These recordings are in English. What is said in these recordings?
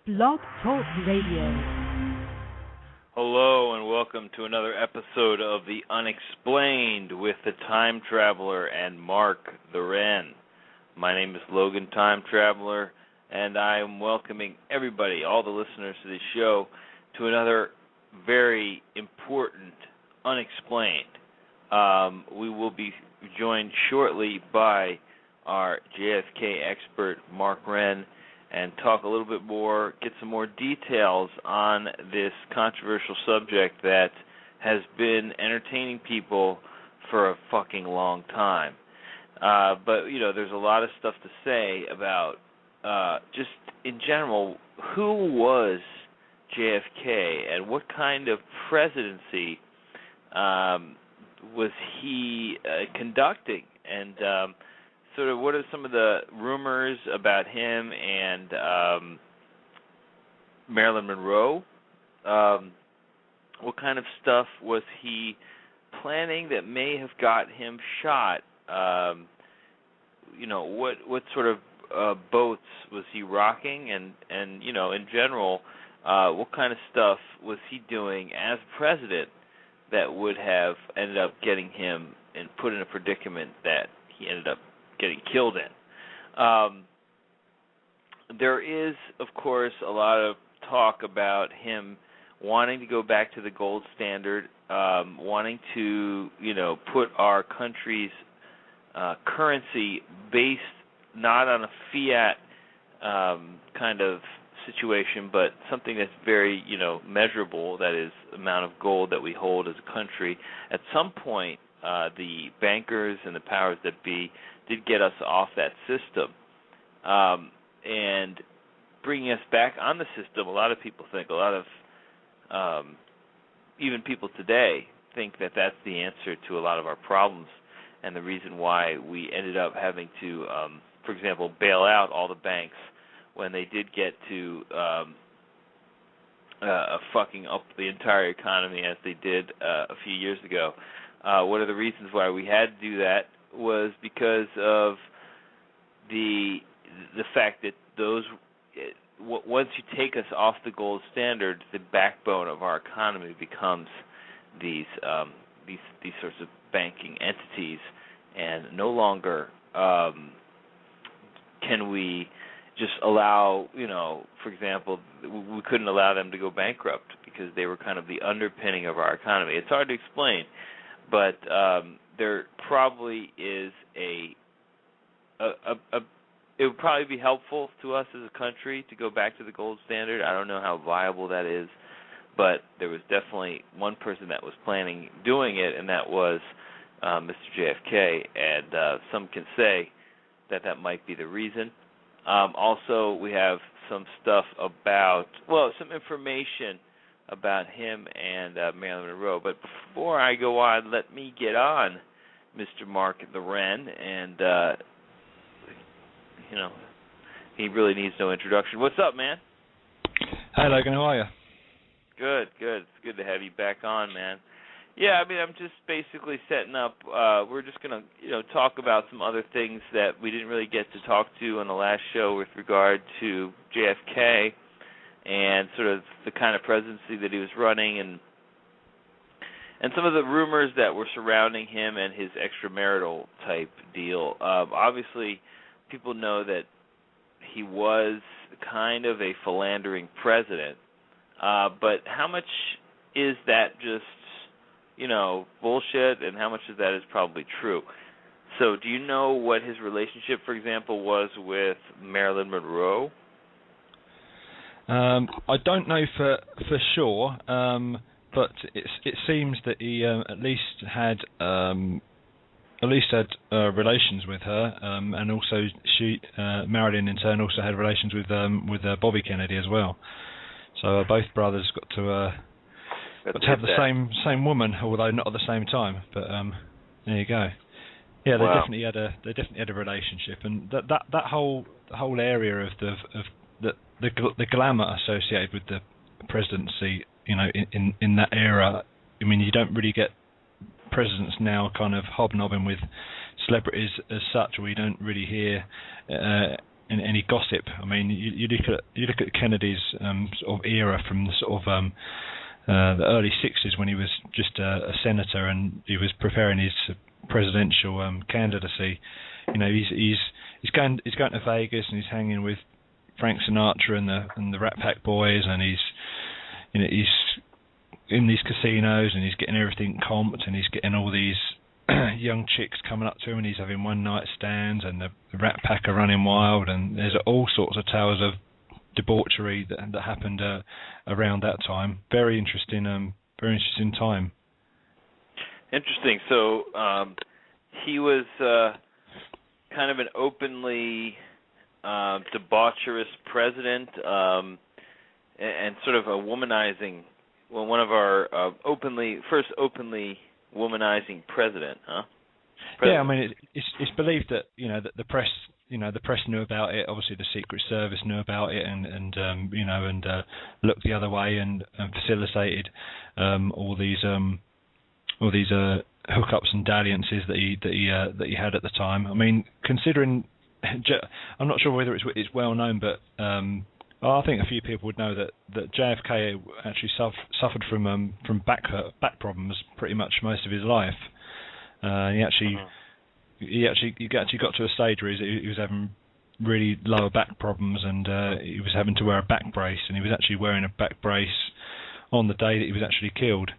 Blog Talk Radio. Hello and welcome to another episode of The Unexplained with the Time Traveler and Mark the Wren. My name is Logan Time Traveler, and I am welcoming everybody, all the listeners to this show, to another very important Unexplained. We will be joined shortly by our JFK expert, Mark Wren, and talk a little bit more, get some more details on this controversial subject that has been entertaining people for a fucking long time. But, you know, there's a lot of stuff to say about just in general, who was JFK and what kind of presidency was he conducting, and sort of what are some of the rumors about him and Marilyn Monroe? What kind of stuff was he planning that may have got him shot? You know, what sort of boats was he rocking? And you know, in general, what kind of stuff was he doing as president that would have ended up getting him and put in a predicament that he ended up getting killed in? There is, of course, a lot of talk about him wanting to go back to the gold standard, wanting to, you know, put our country's currency based not on a fiat kind of situation, but something that's very, you know, measurable, that is the amount of gold that we hold as a country. At some point, the bankers and the powers that be did get us off that system. And bringing us back on the system, a lot of people think, a lot of even people today think that that's the answer to a lot of our problems, and the reason why we ended up having to, for example, bail out all the banks when they did get to fucking up the entire economy as they did a few years ago. One of the reasons why we had to do that was because of the fact that those, once you take us off the gold standard, the backbone of our economy becomes these sorts of banking entities, and no longer can we just allow, you know, for example, we couldn't allow them to go bankrupt because they were kind of the underpinning of our economy. It's hard to explain, but there probably is it would probably be helpful to us as a country to go back to the gold standard. I don't know how viable that is, but there was definitely one person that was planning doing it, and that was Mr. JFK, and some can say that that might be the reason. Also, we have some stuff about, well, some information about him and Marilyn Monroe. But before I go on, let me get on Mr. Mark the Wren, and, you know, he really needs no introduction. What's up, man? Hi, Logan. How are you? Good. It's good to have you back on, man. Yeah, I mean, I'm just basically setting up. We're just going to, you know, talk about some other things that we didn't really get to talk to on the last show with regard to JFK and sort of the kind of presidency that he was running, and some of the rumors that were surrounding him and his extramarital type deal. Obviously, people know that he was kind of a philandering president, but how much is that just, you know, bullshit, and how much of that is probably true? So do you know what his relationship, for example, was with Marilyn Monroe? I don't know for sure, but it seems that he at least had relations with her, and also Marilyn in turn also had relations with Bobby Kennedy as well. So both brothers got to have the same woman, although not at the same time. But there you go. Yeah, wow. They definitely had a relationship, and that whole area of the glamour associated with the presidency, you know, in that era. I mean, you don't really get presidents now kind of hobnobbing with celebrities as such. We don't really hear any gossip. I mean, you look at Kennedy's sort of era from the sort of the early '60s when he was just a senator and he was preparing his presidential candidacy. You know, he's going to Vegas and he's hanging with Frank Sinatra and the Rat Pack Boys, and he's in these casinos and he's getting everything comped and he's getting all these young chicks coming up to him and he's having one night stands and the Rat Pack are running wild, and there's all sorts of tales of debauchery that happened around that time. Very interesting time. Interesting. So he was kind of an openly debaucherous president, and sort of a womanizing. Well, one of our first openly womanizing president, huh? President. Yeah, I mean, it's believed that that the press knew about it. Obviously, the Secret Service knew about it, and looked the other way and facilitated all these hookups and dalliances that he had at the time. I mean, considering, I'm not sure whether it's well known, but I think a few people would know that JFK actually suffered from back problems pretty much most of his life. He actually got to a stage where he was having really lower back problems, and he was having to wear a back brace, and he was actually wearing a back brace on the day that he was actually killed.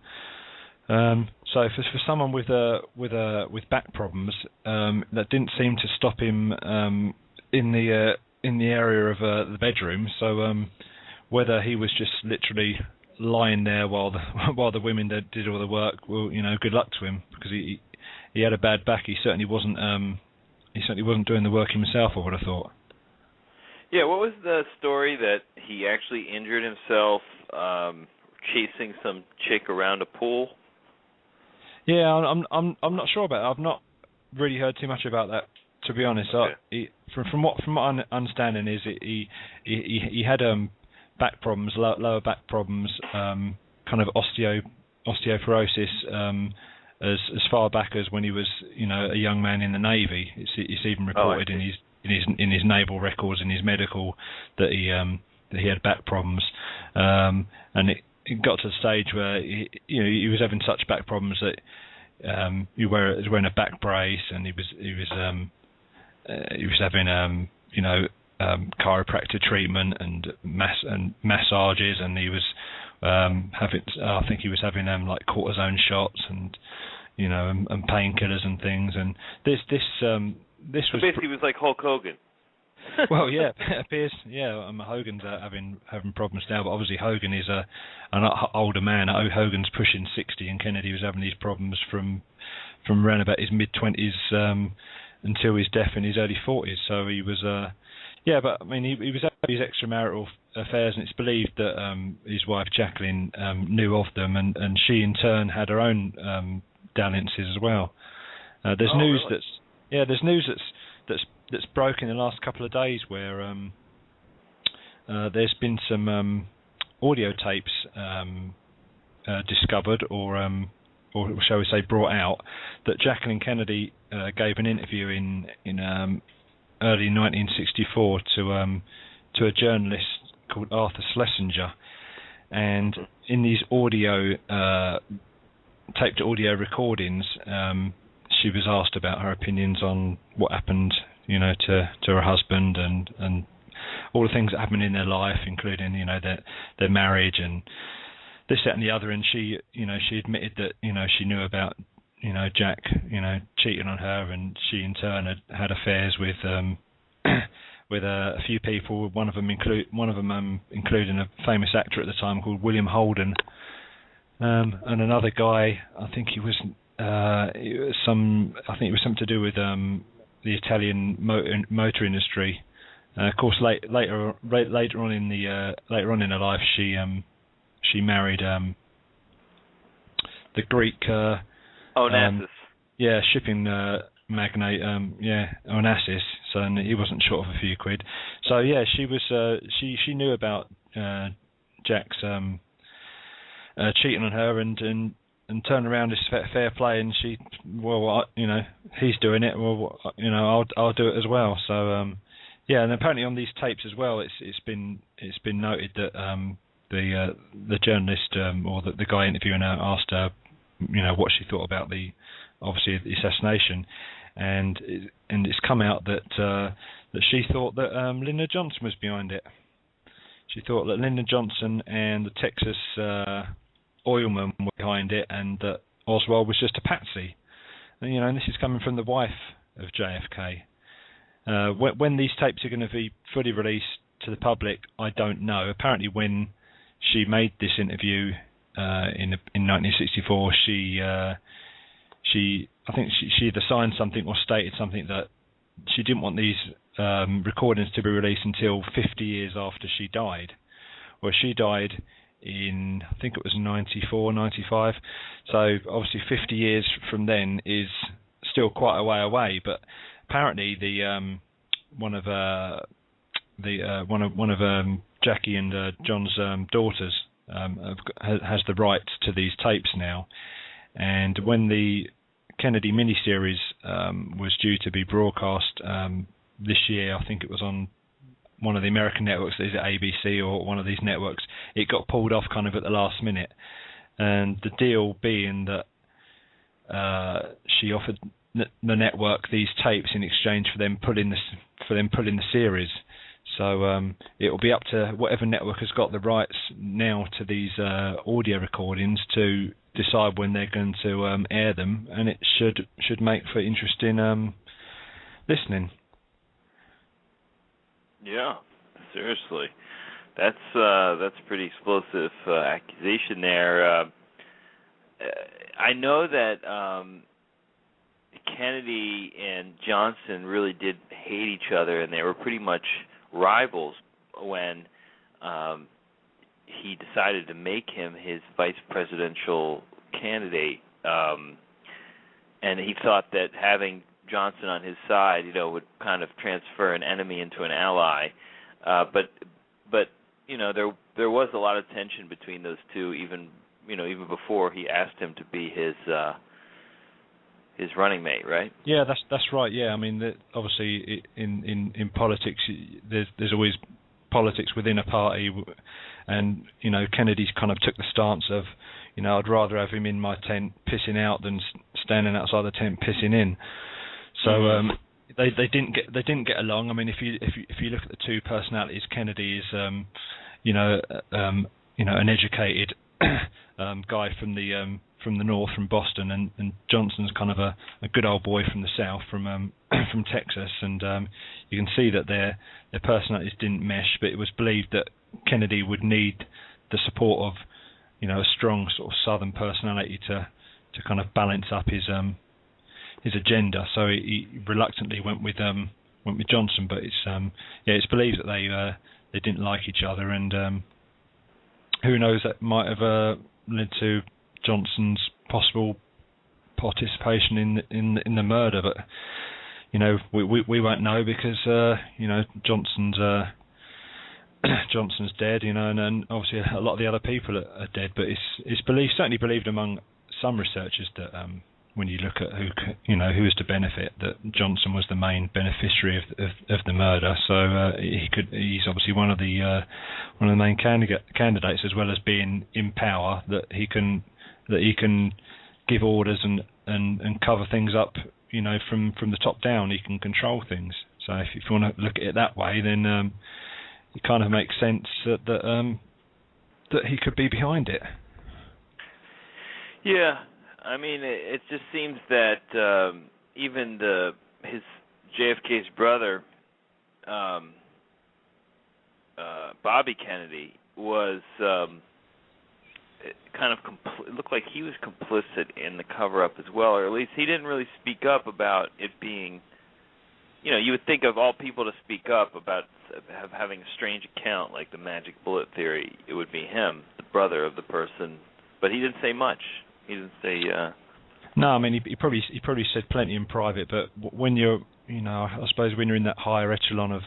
So for someone with back problems, that didn't seem to stop him in the area of the bedroom. So whether he was just literally lying there while the women did all the work, well, good luck to him, because he had a bad back. He certainly wasn't doing the work himself, I would have thought. Yeah, what was the story that he actually injured himself chasing some chick around a pool? Yeah, I'm not sure about it. I've not really heard too much about that, to be honest. Okay. From what I'm understanding is he had back problems, lower back problems, kind of osteoporosis, as far back as when he was a young man in the Navy. It's even reported in his naval records, in his medical, that he had back problems, and it got to the stage where he was having such back problems that he was wearing a back brace, and he was having chiropractic treatment and massages, and he was I think he was having like cortisone shots and and painkillers and things, and this was basically he was like Hulk Hogan. Well, yeah, it appears. Yeah, Hogan's having problems now, but obviously Hogan is an older man. Hogan's pushing 60, and Kennedy was having these problems from around about his mid-20s until his death in his early 40s. So he was, but I mean, he was having these extramarital affairs, and it's believed that his wife Jacqueline knew of them, and she in turn had her own dalliances as well. There's news that's broken in the last couple of days where there's been some audio tapes discovered, or shall we say brought out, that Jacqueline Kennedy gave an interview in early 1964 to a journalist called Arthur Schlesinger, and in these taped audio recordings, she was asked about her opinions on what happened to her husband and all the things that happened in their life, including their marriage and this, that, and the other. And she admitted that she knew about Jack cheating on her, and she in turn had affairs with with a few people. One of them including a famous actor at the time called William Holden, and another guy. I think it was something to do with the Italian motor industry. Of course, later on in her life, she married the Greek Onassis. Shipping magnate, Onassis. So he wasn't short of a few quid. So yeah, she was she knew about Jack's cheating on her and turn around this fair play, and he's doing it. Well, I'll do it as well. So Yeah, and apparently on these tapes as well, it's been noted that the journalist or the guy interviewing her asked her, what she thought about the assassination, and it's come out that she thought that Lyndon Johnson was behind it. She thought that Lyndon Johnson and the Texas oilman were behind it, and that Oswald was just a patsy. And this is coming from the wife of JFK. When these tapes are going to be fully released to the public, I don't know. Apparently, when she made this interview in 1964, she either signed something or stated something that she didn't want these recordings to be released until 50 years after she died. Well, she died in, I think it was 94, 95. So obviously 50 years from then is still quite a way away. But apparently one of Jackie and John's daughters has the rights to these tapes now. And when the Kennedy miniseries was due to be broadcast this year, I think it was on one of the American networks, is it ABC or one of these networks, it got pulled off kind of at the last minute. And the deal being that she offered the network these tapes in exchange for them pulling the series. So it will be up to whatever network has got the rights now to these audio recordings to decide when they're going to air them, and it should make for interesting listening. Yeah, seriously, that's a pretty explosive accusation there. I know that Kennedy and Johnson really did hate each other, and they were pretty much rivals when he decided to make him his vice presidential candidate, and he thought that having Johnson on his side, would kind of transfer an enemy into an ally. But there was a lot of tension between those two, even before he asked him to be his running mate, right? Yeah, that's right. Yeah, I mean, obviously in politics, there's always politics within a party, and Kennedy's kind of took the stance of, I'd rather have him in my tent pissing out than standing outside the tent pissing in. So they didn't get along. I mean, if you look at the two personalities, Kennedy is an educated guy from the north, from Boston, and Johnson's kind of a good old boy from the south, from Texas, and you can see that their personalities didn't mesh. But it was believed that Kennedy would need the support of a strong sort of southern personality to kind of balance up his agenda. So he reluctantly went with Johnson. But it's believed that they didn't like each other, and who knows, that might have led to Johnson's possible participation in the murder. But we won't know, because Johnson's dead, and obviously a lot of the other people are dead. But it's certainly believed among some researchers that when you look at who is to benefit, that Johnson was the main beneficiary of the murder. So he's obviously one of the main candidates, as well as being in power, that he can give orders and cover things up, from the top down. He can control things. So if you want to look at it that way, then it kind of makes sense that he could be behind it. Yeah, I mean, it just seems that even his JFK's brother, Bobby Kennedy, was kind of it looked like he was complicit in the cover-up as well, or at least he didn't really speak up about it being. You would think of all people to speak up about having a strange account like the magic bullet theory, it would be him, the brother of the person, but he didn't say much. He didn't say. No, I mean he probably said plenty in private, but when you're, I suppose when you're in that higher echelon of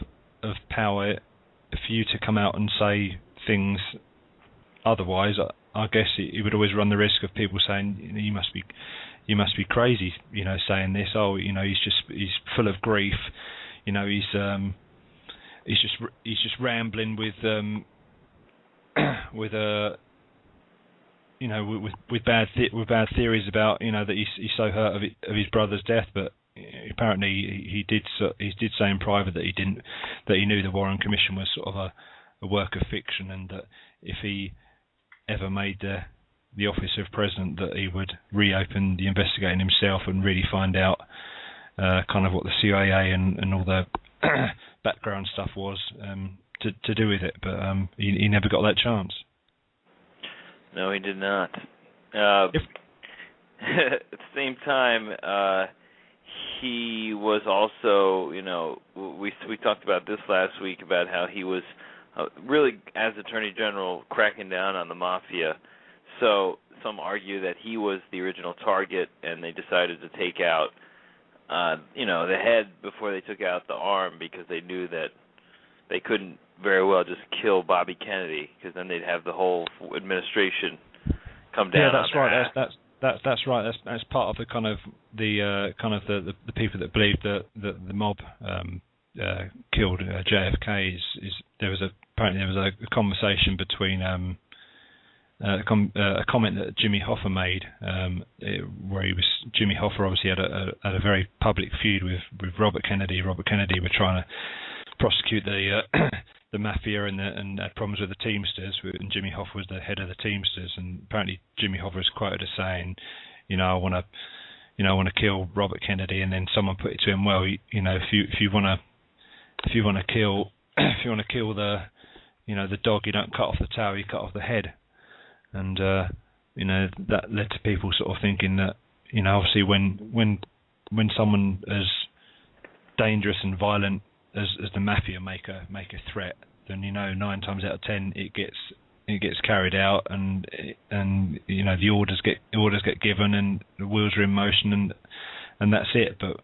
power, for you to come out and say things otherwise, I guess he would always run the risk of people saying, you must be crazy, saying this. Oh, he's full of grief. He's he's just rambling with with with bad theories about that he's so hurt of his brother's death, but apparently he did say in private that he knew the Warren Commission was sort of a work of fiction, and that if he ever made the office of president, that he would reopen the investigation himself and really find out kind of what the CIA and all the background stuff was to do with it, but he never got that chance. No, he did not. At the same time, he was also, we talked about this last week about how he was really, as Attorney General, cracking down on the mafia. So some argue that he was the original target, and they decided to take out, the head before they took out the arm, because they knew that they couldn't very well just kill Bobby Kennedy, because then they'd have the whole administration come down. Yeah, that's right. That's right. That's part of the kind of the people that believe that the mob killed JFK. Apparently there was a conversation between a comment that Jimmy Hoffa made, where Jimmy Hoffa obviously had a very public feud with Robert Kennedy. Robert Kennedy were trying to prosecute the mafia and had problems with the Teamsters, and Jimmy Hoffa was the head of the Teamsters, and apparently Jimmy Hoffa was quoted as saying, I want to kill Robert Kennedy, and then someone put it to him, well, if you want to kill the dog, you don't cut off the tail, you cut off the head. And that led to people sort of thinking that obviously when someone as dangerous and violent as the mafia make a threat, then 9 times out of 10 it gets carried out, and the orders get given, and the wheels are in motion, and that's it. But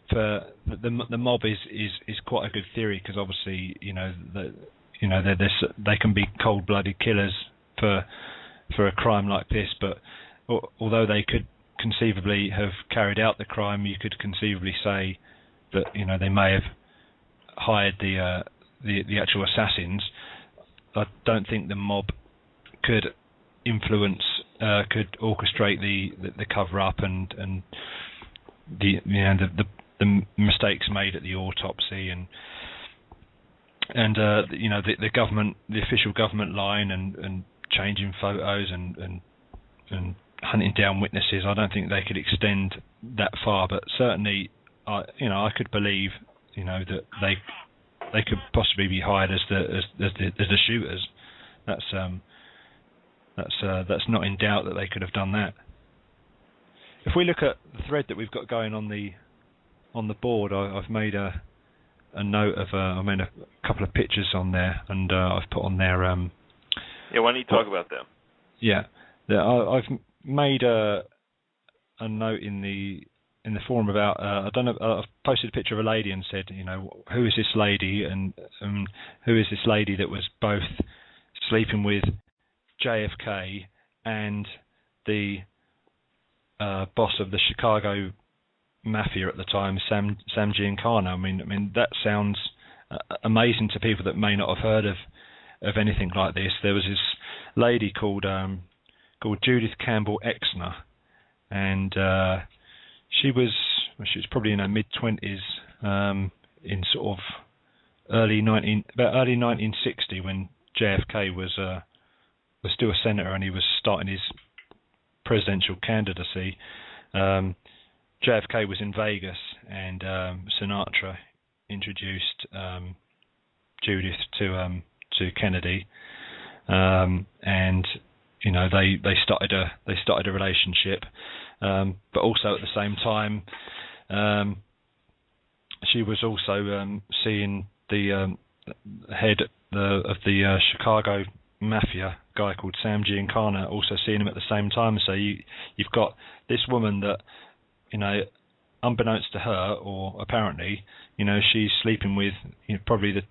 for the mob is quite a good theory, because obviously they can be cold-blooded killers for a crime like this, but although they could conceivably have carried out the crime, you could conceivably say that they may have hired the actual assassins. I don't think the mob could influence, could orchestrate the cover up and the mistakes made at the autopsy and the government, the official government line and changing photos and hunting down witnesses. I don't think they could extend that far, but certainly I could believe that they could possibly be hired as the shooters. That's not in doubt that they could have done that. If we look at the thread that we've got going on the board, I've made a note of I made a couple of pictures on there, and I've put on there. Why don't you talk about them? Yeah, I've made a note in the forum about I've posted a picture of a lady and said, who is this lady, and who is this lady that was both sleeping with JFK and the boss of the Chicago Mafia at the time, Sam Giancana. I mean that sounds amazing to people that may not have heard of anything like this. There was this lady called Judith Campbell Exner, and she was probably in her mid-20s, in sort of early 1960, when JFK was still a senator and he was starting his presidential candidacy. JFK was in Vegas, and Sinatra introduced Judith to Kennedy, and they started a relationship, but also at the same time, she was also seeing the head of the Chicago Mafia, guy called Sam Giancana, also seeing him at the same time. So you've got this woman that, unbeknownst to her, or apparently, she's sleeping with probably the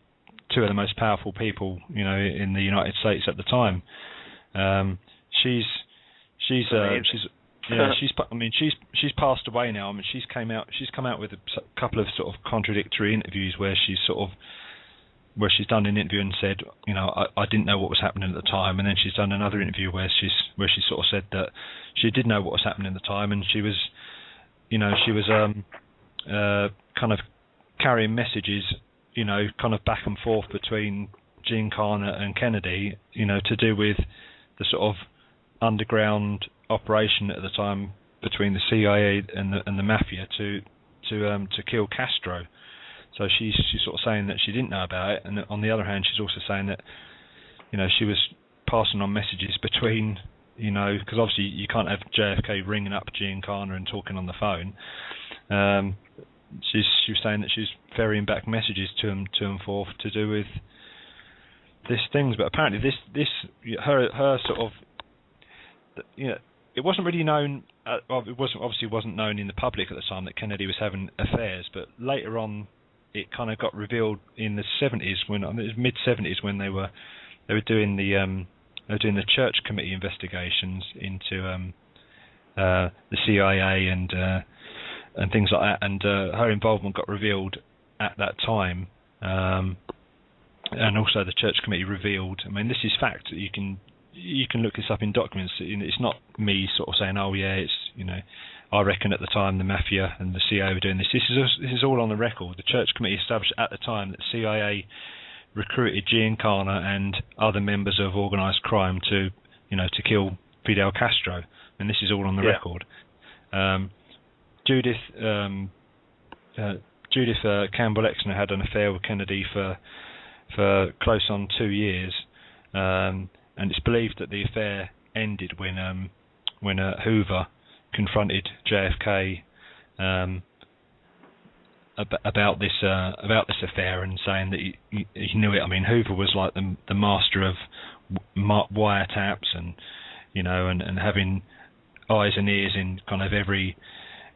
two of the most powerful people, in the United States at the time. She's Yeah, she's passed away now. I mean, she's come out with a couple of sort of contradictory interviews where she's done an interview and said, you know, I didn't know what was happening at the time, and then she's done another interview where she sort of said that she did know what was happening at the time, and she was kind of carrying messages, you know, kind of back and forth between Giancana and Kennedy, you know, to do with the sort of underground operation at the time between the CIA and the mafia to kill Castro. So she's sort of saying that she didn't know about it, and on the other hand, she's also saying that, you know, she was passing on messages between, you know, because obviously you can't have JFK ringing up Giancana and talking on the phone. She was saying that she's ferrying back messages to him forth to do with these things, but apparently her sort of, you know, it wasn't really known. It wasn't known in the public at the time that Kennedy was having affairs, but later on, it kind of got revealed in the 70s mid 70s when they were doing the Church Committee investigations into the CIA and things like that, and her involvement got revealed at that time, and also the Church Committee revealed. I mean, this is fact. You can look this up in documents. It's not me sort of saying, oh yeah, it's, you know, I reckon at the time the mafia and the CIA were doing this. This is all on the record. The Church Committee established at the time that CIA recruited Giancana and other members of organised crime to kill Fidel Castro, and this is all on the record. Judith Campbell Exner had an affair with Kennedy for close on 2 years, and it's believed that the affair ended when Hoover confronted JFK about this affair and saying that he knew it. I mean, Hoover was like the master of wiretaps and, you know, and having eyes and ears in kind of every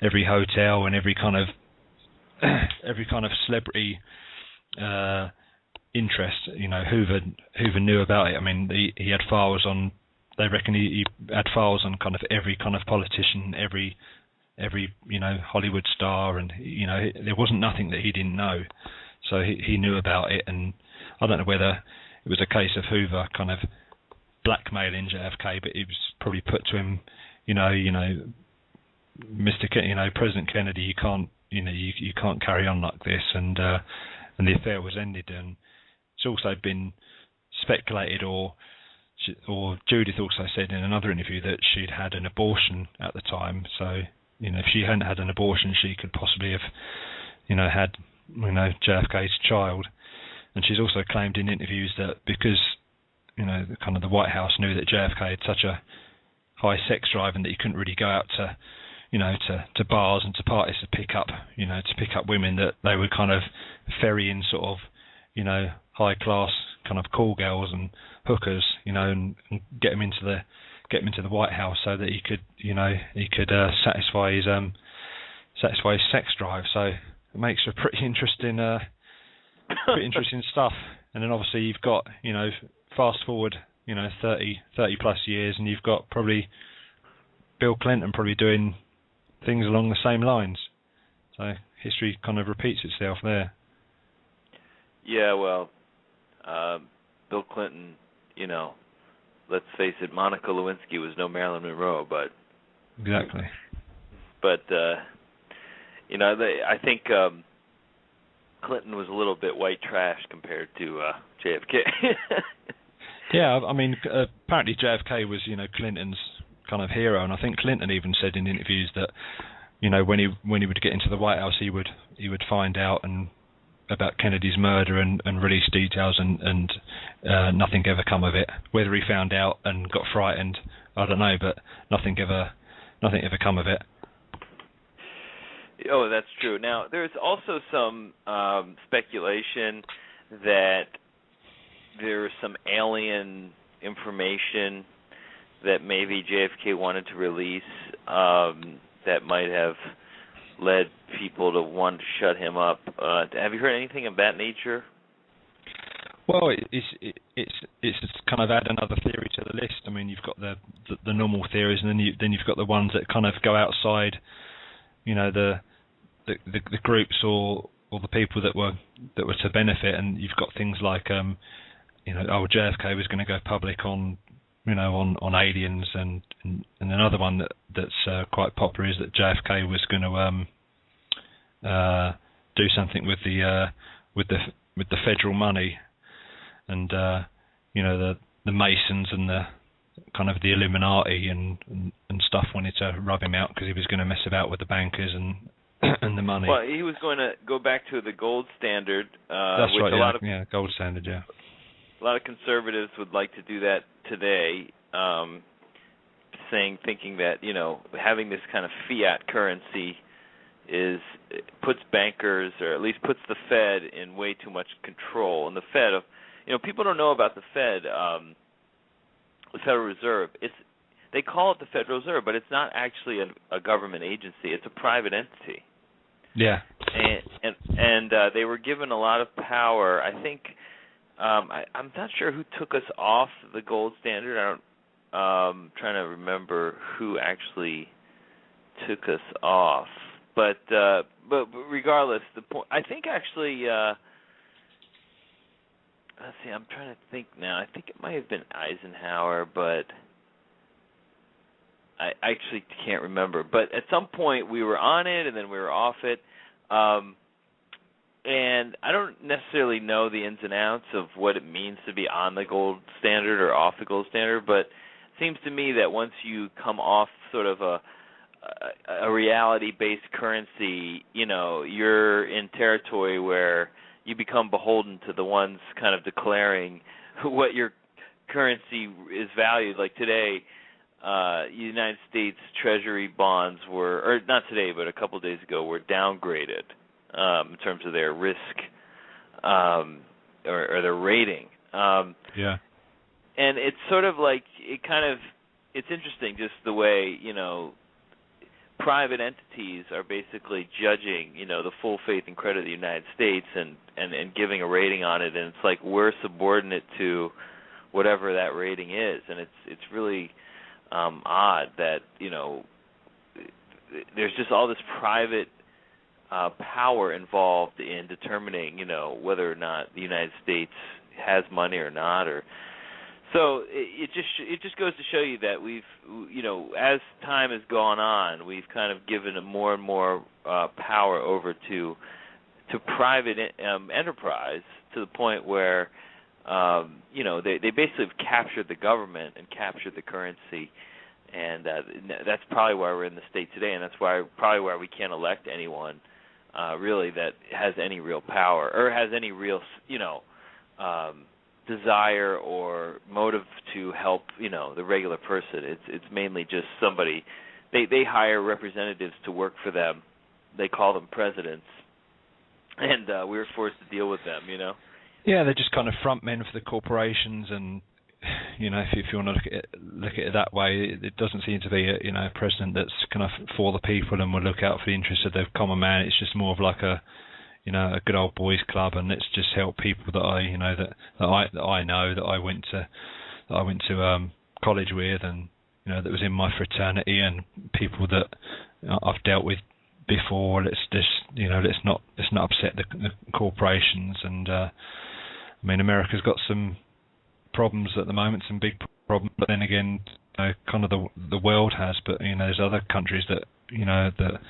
hotel and every kind of celebrity interest. You know, Hoover knew about it. I mean, he had files on. They reckon he had files on kind of every kind of politician, every you know, Hollywood star, and, you know, there wasn't nothing that he didn't know. So he knew about it, and I don't know whether it was a case of Hoover kind of blackmailing JFK, but it was probably put to him, you know, President Kennedy, you can't carry on like this, and the affair was ended. And it's also been speculated, or Judith also said in another interview that she'd had an abortion at the time. So, you know, if she hadn't had an abortion, she could possibly have, you know, had, you know, JFK's child. And she's also claimed in interviews that because, you know, kind of the White House knew that JFK had such a high sex drive and that he couldn't really go out to, you know, to bars and to parties to pick up women, that they would kind of ferry in sort of, you know, high class kind of call girls and hookers, you know, and get him into the White House so that he could satisfy his sex drive. So it makes for pretty interesting stuff. And then obviously you've got, you know, fast forward, you know, 30 plus years, and you've got probably Bill Clinton probably doing things along the same lines. So history kind of repeats itself there. Yeah, well, Bill Clinton, you know, let's face it, Monica Lewinsky was no Marilyn Monroe, but exactly. But you know, I think Clinton was a little bit white trash compared to JFK. Yeah, I mean, apparently JFK was, you know, Clinton's kind of hero, and I think Clinton even said in interviews that, you know, when he would get into the White House, he would find out about Kennedy's murder and release details, and nothing ever come of it. Whether he found out and got frightened, I don't know, but nothing ever come of it. Oh, that's true. Now, there's also some speculation that there's some alien information that maybe JFK wanted to release that might have led people to want to shut him up. Have you heard anything of that nature? Well, it's kind of add another theory to the list. I mean, you've got the normal theories, and then you've got the ones that kind of go outside, the groups or the people that were to benefit. And you've got things like, JFK was going to go public on aliens, and another one that's quite popular is that JFK was going to do something with the federal money, and the Masons and the kind of the Illuminati and stuff wanted to rub him out because he was going to mess about with the bankers and the money. Well, he was going to go back to the gold standard. That's which right. Gold standard. Yeah. A lot of conservatives would like to do that today, thinking that having this kind of fiat currency puts bankers, or at least puts the Fed in way too much control. And the Fed, people don't know about the Fed, the Federal Reserve. They call it the Federal Reserve, but it's not actually a government agency. It's a private entity. Yeah. And they were given a lot of power. I think I'm not sure who took us off the gold standard. I'm trying to remember who actually took us off. But regardless, the point, I think actually, let's see, I'm trying to think now. I think it might have been Eisenhower, but I actually can't remember. But at some point we were on it, and then we were off it. And I don't necessarily know the ins and outs of what it means to be on the gold standard or off the gold standard, but it seems to me that once you come off sort of a reality-based currency, you're in territory where you become beholden to the ones kind of declaring what your currency is valued. Like today, United States Treasury bonds were, or not today, but a couple of days ago, were downgraded in terms of their risk or their rating. Yeah. And it's sort of like it's interesting just the way, private entities are basically judging, the full faith and credit of the United States and giving a rating on it, and it's like we're subordinate to whatever that rating is, and it's really odd that there's just all this private power involved in determining whether or not the United States has money or not, or so it just goes to show you that we've as time has gone on, we've kind of given more and more power over to private enterprise, to the point where they basically have captured the government and captured the currency, and that's probably why we're in the state today, and that's probably why we can't elect anyone really that has any real power or has any real desire or motive to help the regular person. It's mainly just somebody. They hire representatives to work for them. They call them presidents, and we're forced to deal with them. Yeah, they're just kind of front men for the corporations, and if you want to look at it that way, it doesn't seem to be a president that's kind of for the people and will look out for the interests of the common man. It's just more of like a good old boys club, and let's just help people that I know that I went to college with, and that was in my fraternity, and people that I've dealt with before. Let's not upset the corporations. And I mean, America's got some problems at the moment, some big problems, but then again, kind of the world has. But there's other countries that that,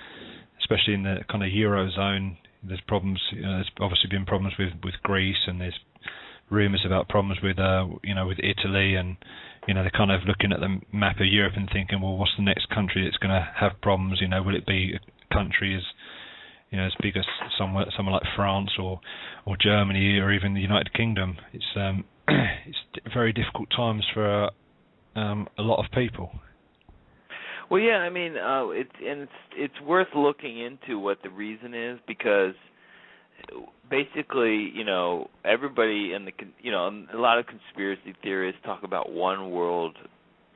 especially in the kind of Eurozone, there's problems. There's obviously been problems with Greece, and there's rumours about problems with with Italy, and they're kind of looking at the map of Europe and thinking, well, what's the next country that's going to have problems? Will it be a country as big as somewhere like France or Germany or even the United Kingdom? It's very difficult times for a lot of people. Well, yeah, I mean, it's worth looking into what the reason is, because basically, everybody in a lot of conspiracy theorists talk about one world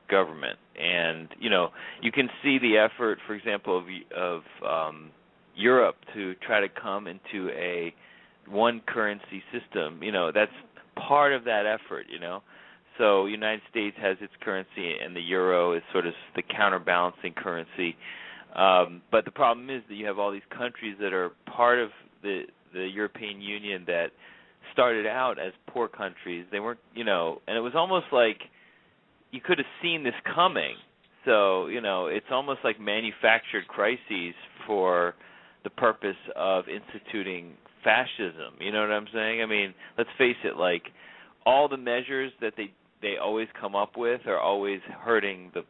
government, and you can see the effort, for example, of Europe to try to come into a one currency system. That's part of that effort. So United States has its currency, and the euro is sort of the counterbalancing currency. But the problem is that you have all these countries that are part of the European Union that started out as poor countries. They weren't, and it was almost like you could have seen this coming. So, it's almost like manufactured crises for the purpose of instituting fascism. You know what I'm saying? I mean, let's face it, like all the measures that they always come up with are always hurting the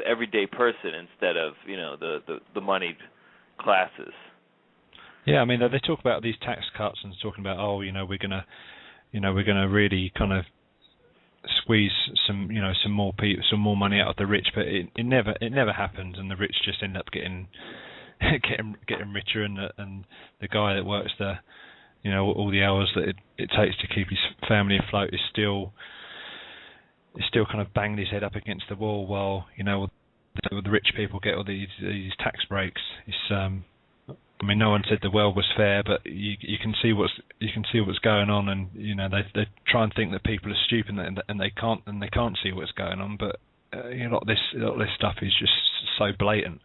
everyday person instead of, the moneyed classes. Yeah, I mean, they talk about these tax cuts and talking about, we're gonna really kind of squeeze some more money out of the rich, but it never happens, and the rich just end up getting richer, and the guy that works there, all the hours that it takes to keep his family afloat is still kind of banging his head up against the wall, while the rich people get all these tax breaks. It's I mean, no one said the world was fair, but you can see what's going on, and they try and think that people are stupid and they can't see what's going on. But a lot of this stuff is just so blatant.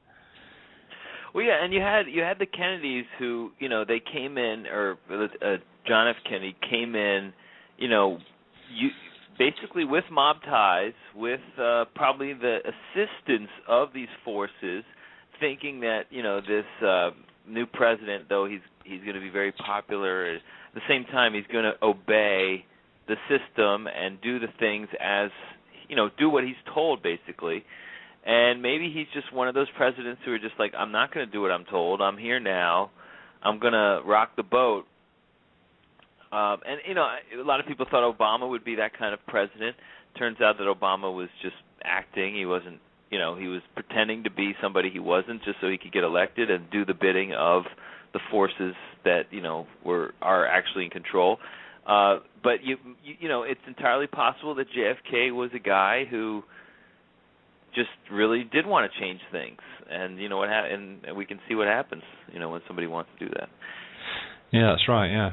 Well, yeah, and you had the Kennedys who they came in, or John F. Kennedy came in, basically with mob ties, with probably the assistance of these forces, thinking that this new president, though he's going to be very popular, at the same time he's going to obey the system and do the things as do what he's told, basically. And maybe he's just one of those presidents who are just like, I'm not going to do what I'm told. I'm here now. I'm going to rock the boat. And a lot of people thought Obama would be that kind of president. Turns out that Obama was just acting. He wasn't. He was pretending to be somebody he wasn't, just so he could get elected and do the bidding of the forces that are actually in control. But it's entirely possible that JFK was a guy who just really did want to change things, and and we can see what happens, when somebody wants to do that. Yeah, that's right. Yeah.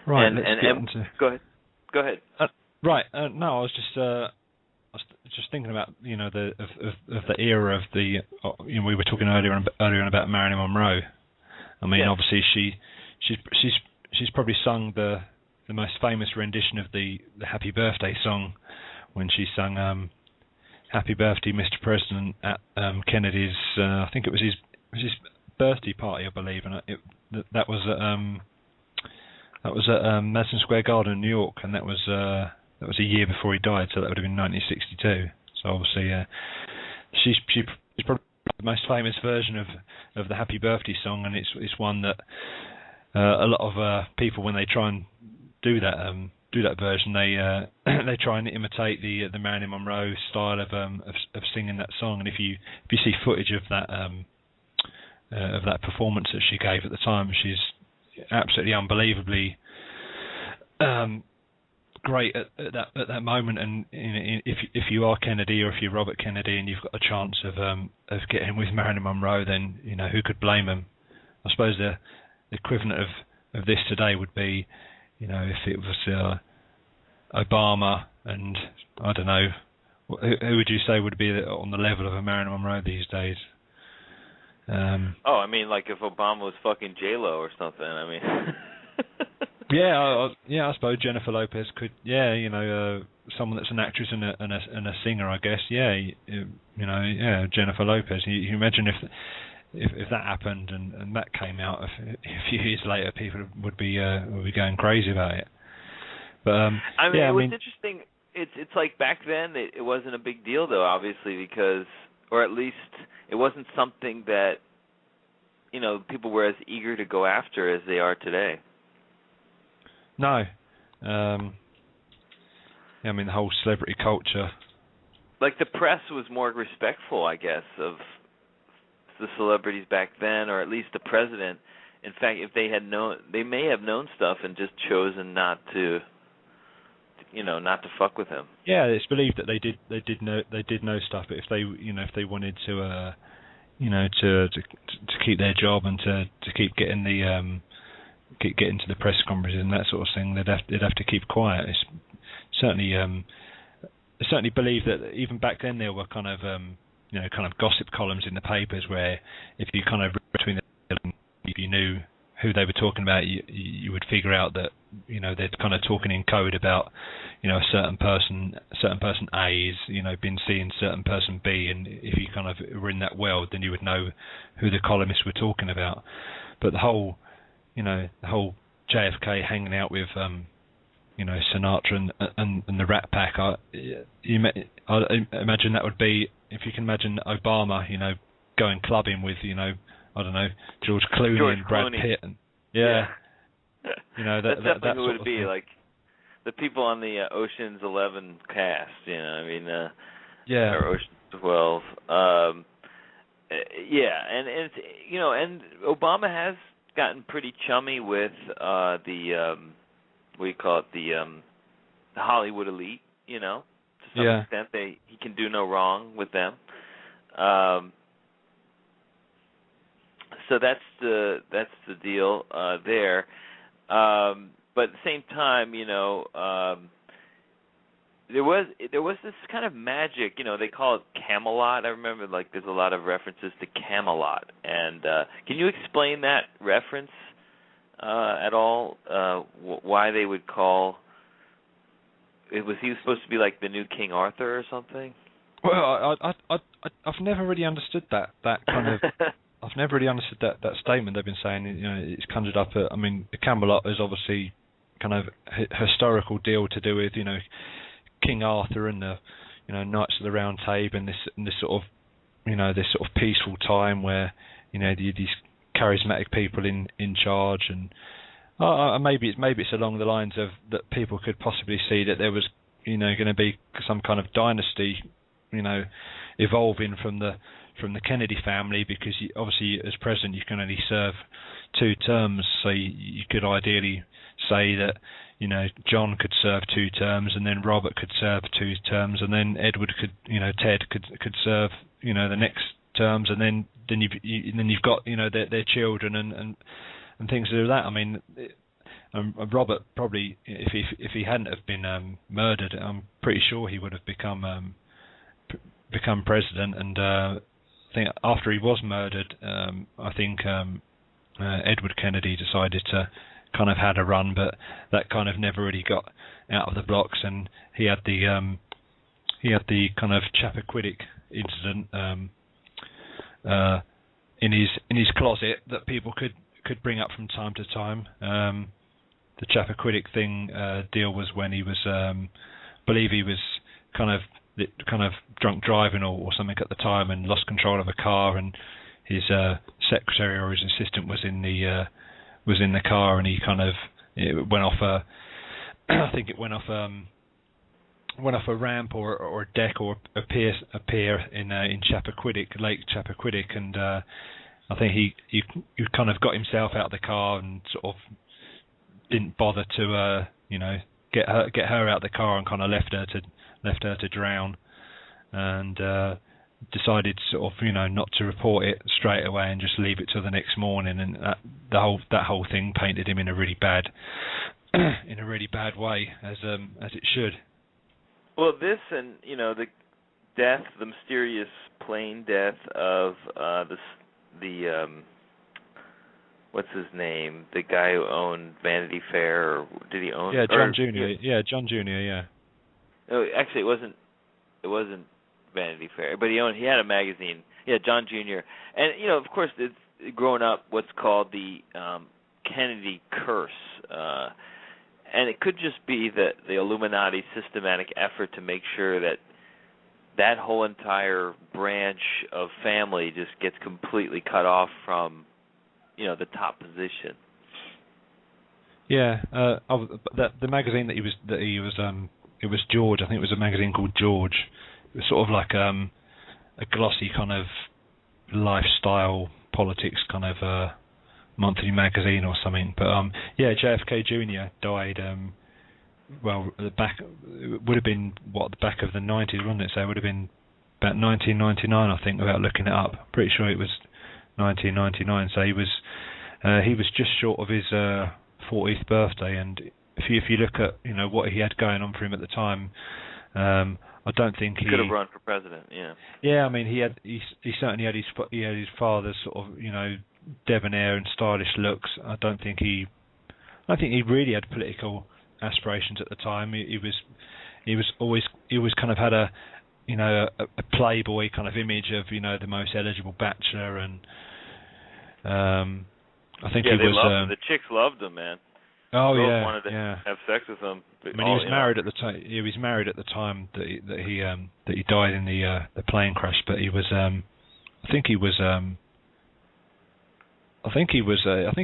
Right. And go ahead. Right. No, I was just thinking about the era of the we were talking earlier about Marilyn Monroe. I mean, obviously she's probably sung the most famous rendition of the Happy Birthday song when she sung Happy Birthday, Mr. President at Kennedy's. I think it was his birthday party, I believe, and that was at Madison Square Garden in New York, and that was a year before he died, so that would have been 1962. So obviously, she's probably the most famous version of the Happy Birthday song, and it's one that a lot of people, when they try and do that version, they try and imitate the Marilyn Monroe style of singing that song. And if you see footage of that performance that she gave at the time, she's absolutely unbelievably great at that moment. And if you are Kennedy, or if you're Robert Kennedy and you've got a chance of getting with Marilyn Monroe, then who could blame them? I suppose the equivalent of this today would be, if it was Obama, and I don't know, who would you say would be on the level of a Marilyn Monroe these days? I mean, like if Obama was fucking J-Lo or something. I mean. Yeah, I suppose Jennifer Lopez could. Yeah, someone that's an actress and a singer, I guess. Yeah, Jennifer Lopez. You imagine if that happened and that came out a few years later, people would be going crazy about it. But it was interesting. It's like back then it wasn't a big deal, though, obviously, because, or at least it wasn't something that people were as eager to go after as they are today. No. I mean, the whole celebrity culture. Like the press was more respectful, I guess, of the celebrities back then, or at least the president. In fact, if they had known, they may have known stuff and just chosen not to fuck with him. Yeah, it's believed that they did know stuff, but if they wanted to keep their job and to keep getting get into the press conferences and that sort of thing, they'd have to keep quiet. It's certainly I certainly believe that even back then there were kind of gossip columns in the papers where if you kind of read between the, if you knew who they were talking about, you would figure out that they're kind of talking in code about a certain person A is been seeing certain person B, and if you kind of were in that world, then you would know who the columnists were talking about. But the whole JFK hanging out with Sinatra and the Rat Pack, I imagine that would be, if you can imagine Obama going clubbing with I don't know, George Clooney and Brad Pitt, and that's definitely who it would be, like the people on the Ocean's 11 cast, or Ocean's 12. And it's and Obama has gotten pretty chummy with the Hollywood elite, to some extent. He can do no wrong with them. So that's the deal there. But at the same time, there was this kind of magic. They call it Camelot. I remember there's a lot of references to Camelot. And can you explain that reference at all? Why they would call it? Was he supposed to be like the new King Arthur or something? Well, I've never really understood that kind of. I've never really understood that statement they've been saying. It's conjured up. Camelot is obviously kind of historical deal to do with King Arthur and the Knights of the Round Table and this sort of peaceful time where these charismatic people in charge, and maybe it's along the lines of that people could possibly see that there was going to be some kind of dynasty evolving from the Kennedy family, because obviously as president you can only serve 2 terms, so you could ideally say that John could serve 2 terms, and then Robert could serve 2 terms, and then Edward could Ted could serve the next terms, and then you've got their children and things like that. Robert probably, if he hadn't have been murdered, I'm pretty sure he would have become president. And I think after he was murdered, I think Edward Kennedy decided to kind of had a run, but that kind of never really got out of the blocks, and he had the kind of Chappaquiddick incident in his closet that people could bring up from time to time. The Chappaquiddick deal was when he was believe he was kind of drunk driving or something at the time and lost control of a car, and his secretary or his assistant was in the car, and it went off I think it went off a ramp or a deck or a pier in Chappaquiddick, Lake Chappaquiddick, and I think he kind of got himself out of the car and sort of didn't bother to get her out of the car, and kind of left her to drown, and decided sort of not to report it straight away and just leave it till the next morning, and that whole thing painted him in a really bad way, as it should. Well, this and the mysterious plane death of the what's his name? The guy who owned Vanity Fair, or did he own? Yeah, John Jr. Yeah, John Jr. Yeah. No, actually, it wasn't Vanity Fair, but he had a magazine. Yeah, John Jr. And of course, it's growing up what's called the Kennedy curse, and it could just be that the Illuminati systematic effort to make sure that whole entire branch of family just gets completely cut off from the top position. Yeah, the magazine that he was it was George. I think it was a magazine called George. It was sort of like a glossy kind of lifestyle politics kind of monthly magazine or something. But yeah, JFK Jr. died. It would have been the back of the 90s, wasn't it? So it would have been about 1999, I think, without looking it up. Pretty sure it was 1999. So he was just short of his 40th birthday, and if you look at what he had going on for him at the time, I don't think he could have run for president. Yeah. Yeah, I mean he certainly had his father's sort of debonair and stylish looks. I don't think he really had political aspirations at the time. He always kind of had a playboy kind of image of the most eligible bachelor, and I think he was. Loved him. The chicks loved him, man. Oh Girls yeah, wanted to have sex with him. I mean, he was married at the time. He was married at the time that he died in the plane crash. But he was, I think he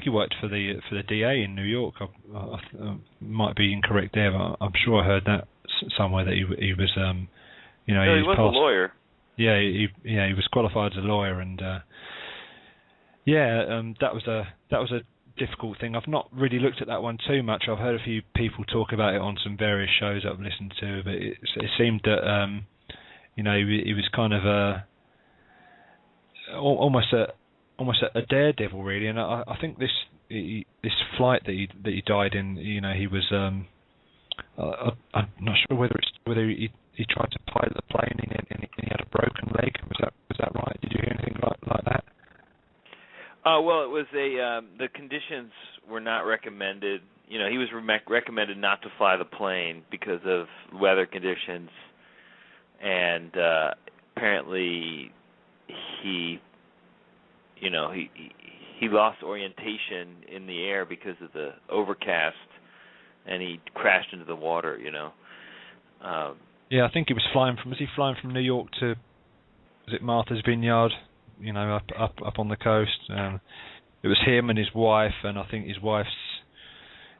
worked for the DA in New York. I might be incorrect there, but I'm sure I heard that somewhere that he was, he was a lawyer. Yeah, he was qualified as a lawyer, and that was a difficult thing. I've not really looked at that one too much. I've heard a few people talk about it on some various shows that I've listened to, but it seemed that he was kind of almost a daredevil, really. And I think this flight that he died in, he was I'm not sure whether he tried to pilot the plane and he had a broken leg. Was that right? Did you hear anything like that? Well, it was the conditions were not recommended. He was recommended not to fly the plane because of weather conditions, and apparently he lost orientation in the air because of the overcast, and he crashed into the water. Yeah, I think he was flying from New York to, was it Martha's Vineyard? Up on the coast. It was him and his wife, and I think his wife's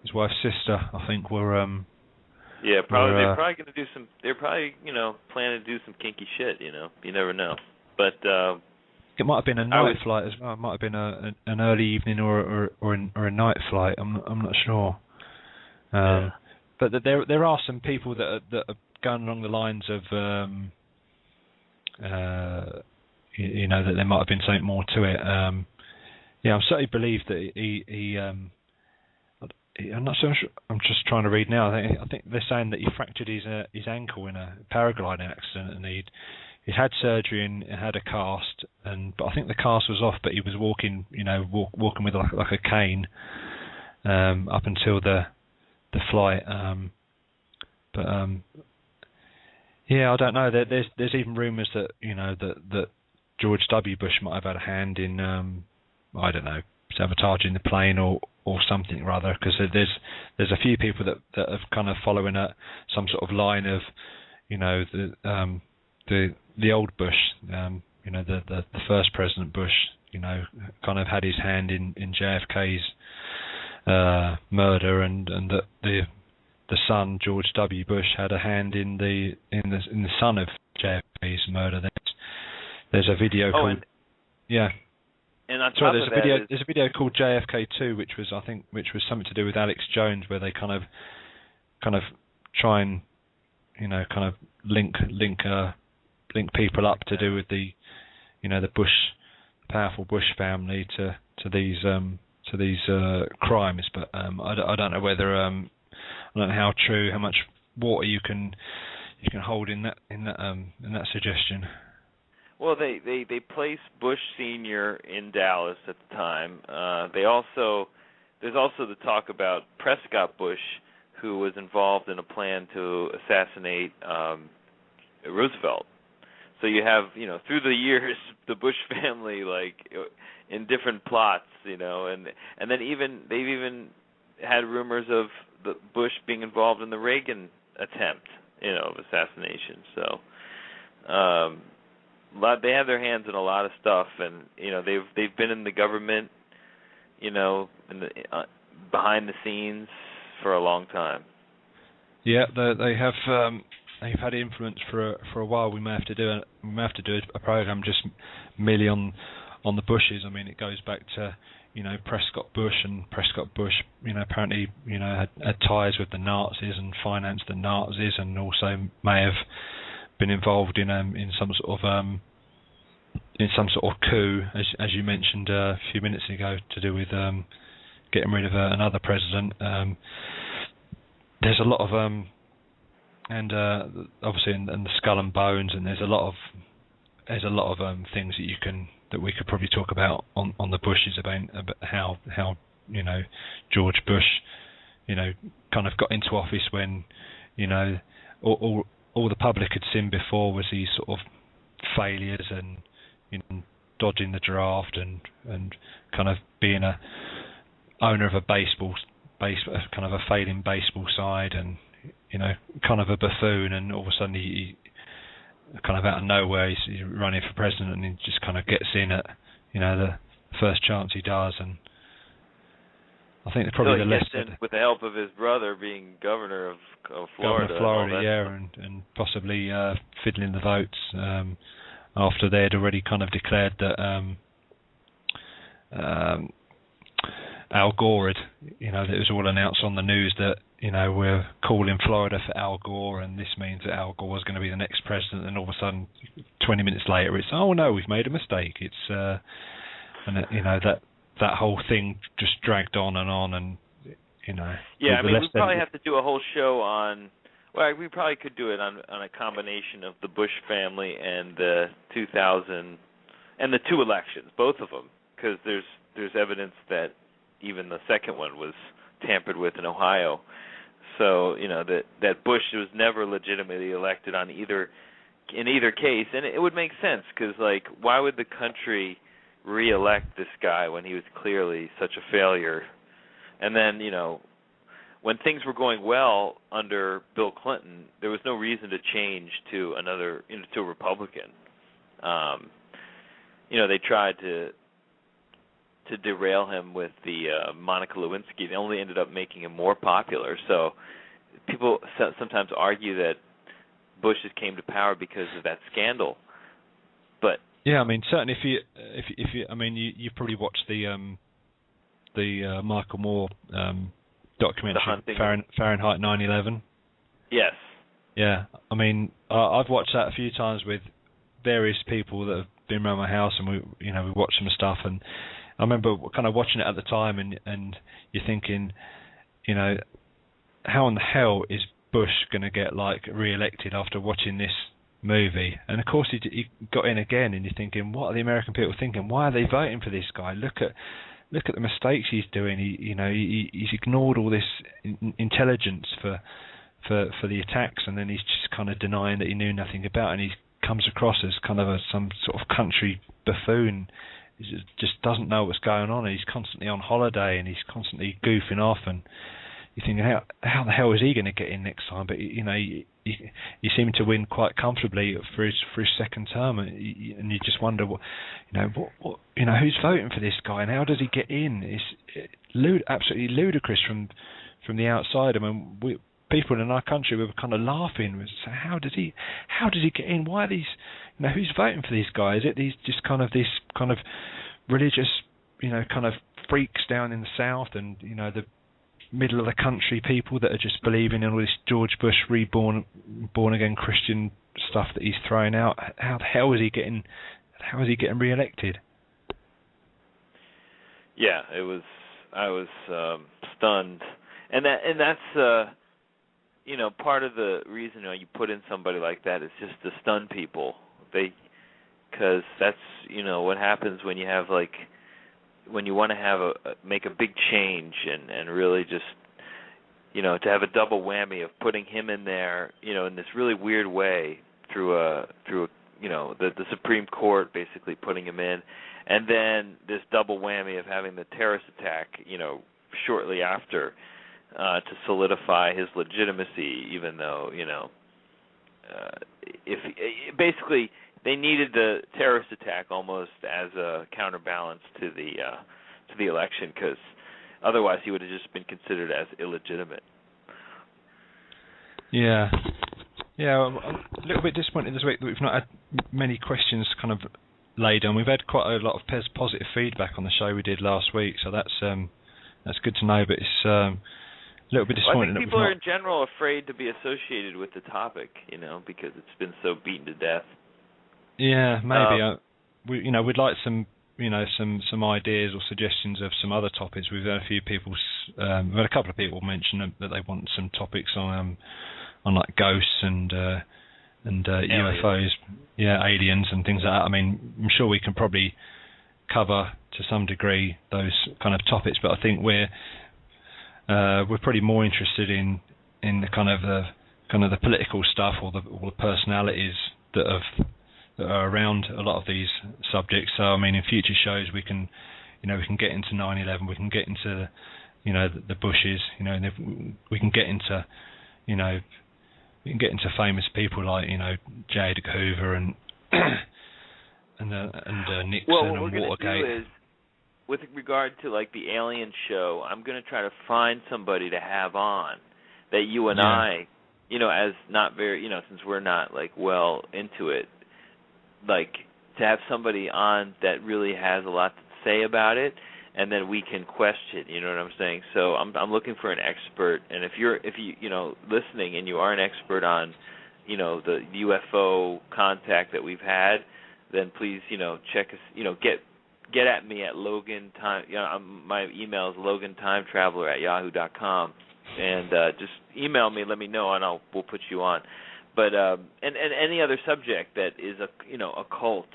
sister. I think were. Yeah, probably they're probably going to do some. They're probably planning to do some kinky shit. You never know. But it might have been a night flight as well. It might have been an early evening or a night flight. I'm not sure. But there are some people that are going along the lines of. That there might have been something more to it. I certainly believe that he I'm not so sure. I'm just trying to read now. I think they're saying that he fractured his ankle in a paragliding accident, and he'd had surgery and had a cast, but I think the cast was off. But he was walking, walking with like a cane up until the flight. I don't know. There's even rumours that that George W. Bush might have had a hand in, I don't know, sabotaging the plane or something rather, because there's a few people that are kind of following some sort of line of, the old Bush, the first President Bush, kind of had his hand in JFK's murder, and that the son George W. Bush had a hand in the son of JFK's murder. There's a video called And on top of that, there's a video called JFK 2, which was something to do with Alex Jones, where they kind of try and kind of link people up to do with the the powerful Bush family to these crimes. But I don't know whether I don't know how true, how much water you can hold in that suggestion. Well, they placed Bush Sr. in Dallas at the time. There's also the talk about Prescott Bush, who was involved in a plan to assassinate Roosevelt. So you have, through the years, the Bush family in different plots, and then they've even had rumors of the Bush being involved in the Reagan attempt, of assassination. So. They have their hands in a lot of stuff, and they've been in the government, behind the scenes for a long time. Yeah, they have. They've had influence for a while. We may have to do a program just merely on the Bushes. I mean, it goes back to Prescott Bush, and Prescott Bush apparently had ties with the Nazis and financed the Nazis, and also may have been involved in some sort of coup, as you mentioned a few minutes ago, to do with getting rid of another president. There's a lot of obviously in the Skull and Bones, and there's a lot of things that we could probably talk about on the Bushes about how George Bush kind of got into office when all the public had seen before was these sort of failures and dodging the draft and kind of being a owner of a kind of a failing baseball side, and kind of a buffoon, and all of a sudden he kind of out of nowhere he's running for president, and he just kind of gets in at the first chance he does. And I think probably the lesson, with the help of his brother being governor of Florida. Governor of Florida, and possibly fiddling the votes after they had already kind of declared that Al Gore had, that it was all announced on the news that we're calling Florida for Al Gore, and this means that Al Gore is going to be the next president. And all of a sudden, 20 minutes later, it's we've made a mistake. It's that whole thing just dragged on, and Yeah, we probably have to do a whole show on. Well, we probably could do it on a combination of the Bush family and the 2000 and the two elections, both of them, because there's evidence that even the second one was tampered with in Ohio. So that Bush was never legitimately elected in either case, and it would make sense because why would the country re-elect this guy when he was clearly such a failure? And then when things were going well under Bill Clinton, there was no reason to change to another to a Republican. They tried to derail him with the Monica Lewinsky. They only ended up making him more popular. So people sometimes argue that Bush came to power because of that scandal. But yeah, certainly if you probably watched the Michael Moore documentary Fahrenheit 9/11. Yes. Yeah, I've watched that a few times with various people that have been around my house, and we watched some stuff, and I remember kind of watching it at the time, and you're thinking, how in the hell is Bush going to get re-elected after watching this movie? And of course he got in again, and you're thinking, what are the American people thinking? Why are they voting for this guy? Look at the mistakes he's doing. He's ignored all this intelligence for the attacks, and then he's just kind of denying that he knew nothing about it, and he comes across as kind of some sort of country buffoon. He just doesn't know what's going on, and he's constantly on holiday, and he's constantly goofing off, and you're thinking, how the hell is he going to get in next time? But he seemed to win quite comfortably for his second term, and you just wonder what who's voting for this guy, and how does he get in? It's absolutely ludicrous from the outside. People in our country were kind of laughing. So how does he get in? Why are these? Who's voting for this guy? Is it these religious, kind of freaks down in the South, and the middle of the country people that are just believing in all this George Bush born again Christian stuff that he's throwing out? How the hell is he getting? How is he getting re-elected? Yeah, I was stunned, and that's part of the reason you put in somebody like that is just to stun people. Because that's what happens when you have when you want to make a big change and really just to have a double whammy of putting him in there in this really weird way through the Supreme Court basically putting him in, and then this double whammy of having the terrorist attack shortly after to solidify his legitimacy, even though if basically they needed the terrorist attack almost as a counterbalance to the election, because otherwise he would have just been considered as illegitimate. Yeah, I'm a little bit disappointed this week that we've not had many questions kind of laid on. We've had quite a lot of positive feedback on the show we did last week, so that's good to know. But it's a little bit disappointing. I think people are in general afraid to be associated with the topic, because it's been so beaten to death. Yeah, maybe. We'd like some some ideas or suggestions of some other topics. We've had a few people, we've had a couple of people mention that they want some topics on like ghosts and UFOs, aliens and things like that. I mean, I'm sure we can probably cover to some degree those kind of topics, but I think we're probably more interested in the kind of the political stuff or the personalities that are around a lot of these subjects. So I mean, in future shows we can get into 9/11, we can get into the Bushes, and we can get into famous people like J. Edgar Hoover and Nixon and Watergate. Going to do is, with regard to like the alien show, I'm going to try to find somebody to have on that you and I, as not very, since we're not like well into it, like to have somebody on that really has a lot to say about it, and then we can question. You know what I'm saying? So I'm looking for an expert, and if you listening and you are an expert on, the UFO contact that we've had, then please check us. Get at me at Logan Time. My email is logantimetraveler@yahoo.com, and just email me. Let me know, and we'll put you on. But and any other subject that is occult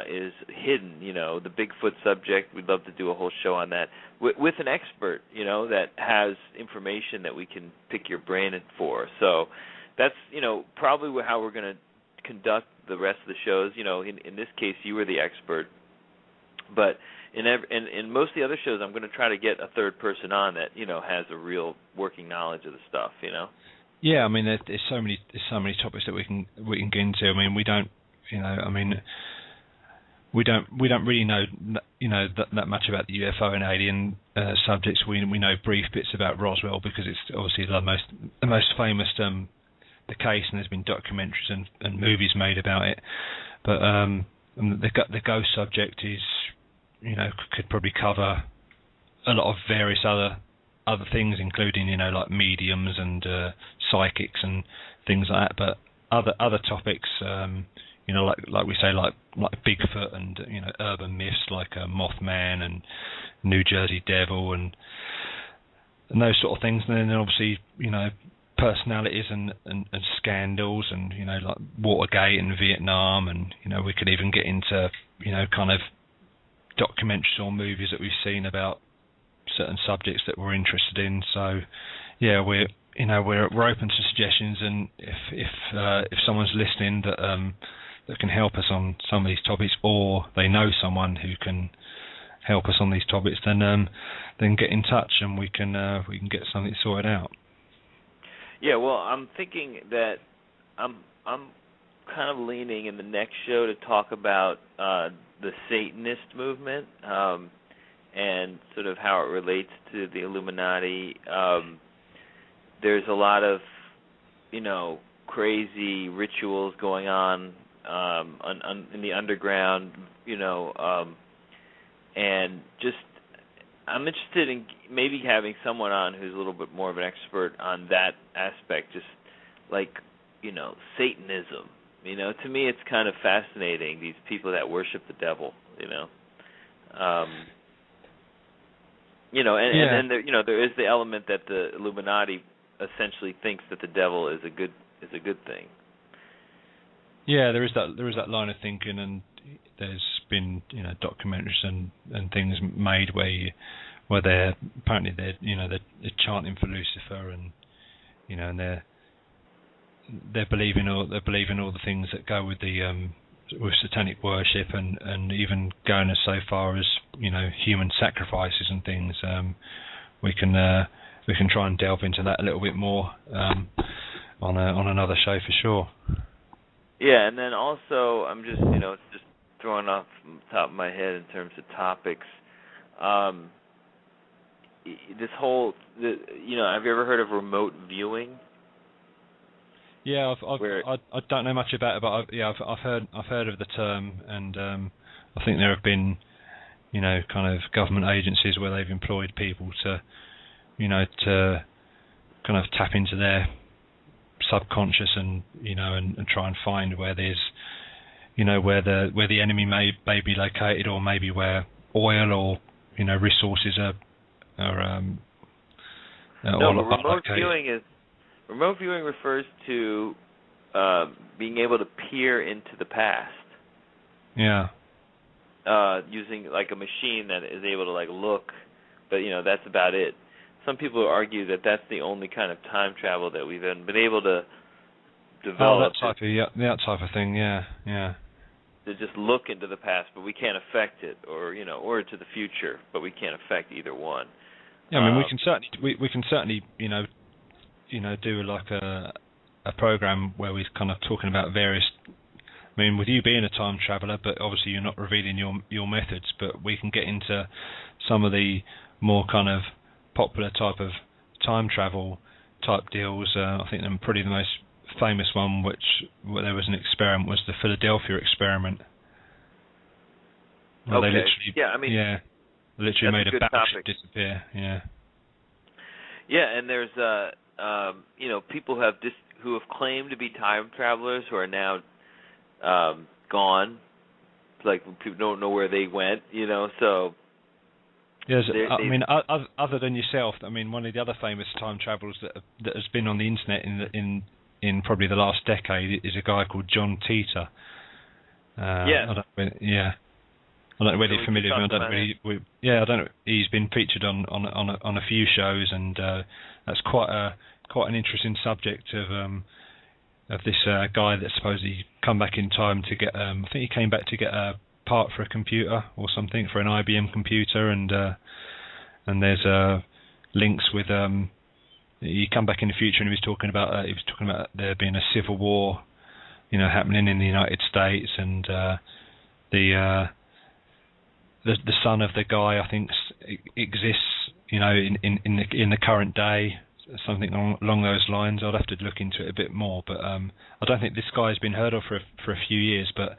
is hidden. The Bigfoot subject. We'd love to do a whole show on that with an expert. That has information that we can pick your brain for. So that's probably how we're going to conduct the rest of the shows. In this case, you were the expert. But in most of the other shows, I'm going to try to get a third person on that has a real working knowledge of the stuff. Yeah, I mean, there's so many topics that we can get into. I mean, we don't really know that much about the UFO and alien subjects. We know brief bits about Roswell because it's obviously the most famous the case, and there's been documentaries and movies made about it. But the ghost subject is could probably cover a lot of various other things, including like mediums and psychics and things like that. But other topics, like we say, like Bigfoot and urban myths like Mothman and New Jersey Devil and those sort of things. And then obviously personalities and scandals and like Watergate and Vietnam, and we could even get into kind of documentaries or movies that we've seen about certain subjects that we're interested in. So yeah, we're open to suggestions, and if someone's listening that can help us on some of these topics, or they know someone who can help us on these topics, then get in touch and we can get something sorted out. Yeah, well, I'm thinking that I'm kind of leaning in the next show to talk about the Satanist movement and sort of how it relates to the Illuminati. There's a lot of crazy rituals going on in the underground, and just I'm interested in maybe having someone on who's a little bit more of an expert on that aspect, just like, Satanism. To me it's kind of fascinating, these people that worship the devil, and then there is the element that the Illuminati essentially thinks that the devil is a good thing. Yeah, there is that line of thinking, and there's been documentaries and things made where they're apparently they're chanting for Lucifer, and and they're believing all the things that go with the with satanic worship, and even going as so far as human sacrifices and things. We can try and delve into that a little bit more on another show for sure. Yeah, and then also I'm just just throwing off the top of my head in terms of topics. This whole have you ever heard of remote viewing? Yeah, I don't know much about it, but I've heard of the term, and I think there have been kind of government agencies where they've employed people to to kind of tap into their subconscious and and try and find where there's where the enemy may be located, or maybe where oil or resources are remote viewing refers to being able to peer into the past. Yeah. Using like a machine that is able to like look, but that's about it. Some people argue that that's the only kind of time travel that we've been able to develop. That type of thing. Yeah. To just look into the past, but we can't affect it, or to the future, but we can't affect either one. Yeah, I mean, we can certainly do like a program where we're kind of talking about various. I mean, with you being a time traveller, but obviously you're not revealing your methods, but we can get into some of the more kind of popular type of time travel type deals. I think probably the most famous one, where there was an experiment, was the Philadelphia experiment. Okay. They literally made a battleship disappear. Yeah. Yeah, and there's people who have claimed to be time travelers who are now gone. Like people don't know where they went. So. Yes, I mean, other than yourself, I mean, one of the other famous time travelers that has been on the internet in probably the last decade is a guy called John Titor. Yes. I don't know whether you're familiar with him. I don't know. He's been featured on a few shows, and that's quite an interesting subject of this guy that supposedly come back in time to get. I think he came back to get a part for a computer or something, for an IBM computer, and there's links with. He come back in the future, and he was talking about there being a civil war, happening in the United States, and the son of the guy, I think, exists, in the current day, something along those lines. I'd have to look into it a bit more, but I don't think this guy has been heard of for a few years. But